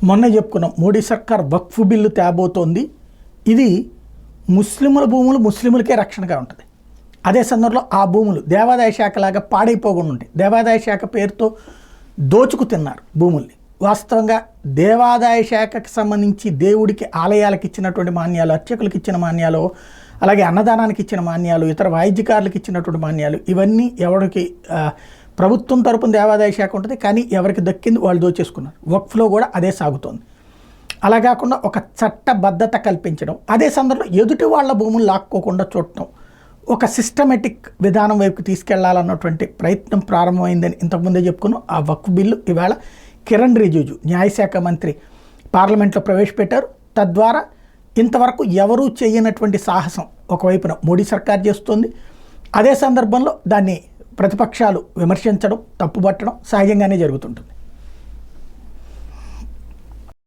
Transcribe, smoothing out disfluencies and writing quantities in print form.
మొన్న చెప్పుకున్నాం, మోడీ సర్కార్ వక్ఫ్ బిల్లు తేబోతోంది. ఇది ముస్లిముల భూములు ముస్లిములకే రక్షణగా ఉంటుంది. అదే సందర్భంలో ఆ భూములు దేవాదాయ శాఖలాగా పాడైపోకుండా ఉంటాయి. దేవాదాయ శాఖ పేరుతో దోచుకు తిన్నారు భూముల్ని. వాస్తవంగా దేవాదాయ శాఖకి సంబంధించి దేవుడికి ఆలయాలకు ఇచ్చినటువంటి మాన్యాలు, అర్చకులకు ఇచ్చిన మాన్యాలు, అలాగే అన్నదానానికి ఇచ్చిన మాన్యాలు, ఇతర వాయిద్యకారులకు ఇచ్చినటువంటి మాన్యాలు, ఇవన్నీ ఎవరికి ప్రభుత్వం తరపున దేవాదాయ శాఖ ఉంటుంది, కానీ ఎవరికి దక్కింది వాళ్ళు దోచేసుకున్నారు. వక్ఫ్లో కూడా అదే సాగుతోంది. అలా కాకుండా ఒక చట్టబద్ధత కల్పించడం, అదే సందర్భంలో ఎదుటి వాళ్ళ భూములు లాక్కోకుండా చూడటం, ఒక సిస్టమేటిక్ విధానం వైపుకి తీసుకెళ్లాలన్నటువంటి ప్రయత్నం ప్రారంభమైందని ఇంతకుముందే చెప్పుకున్నాం. ఆ వక్ఫ్ బిల్లు ఇవాళ కిరణ్ రిజిజు న్యాయశాఖ మంత్రి పార్లమెంట్లో ప్రవేశపెట్టారు. తద్వారా ఇంతవరకు ఎవరూ చేయనటువంటి సాహసం ఒకవైపున మోడీ సర్కార్ చేస్తుంది. అదే సందర్భంలో దాన్ని ప్రతిపక్షాలు విమర్శించడం, తప్పుపట్టడం సహజంగానే జరుగుతుంటుంది.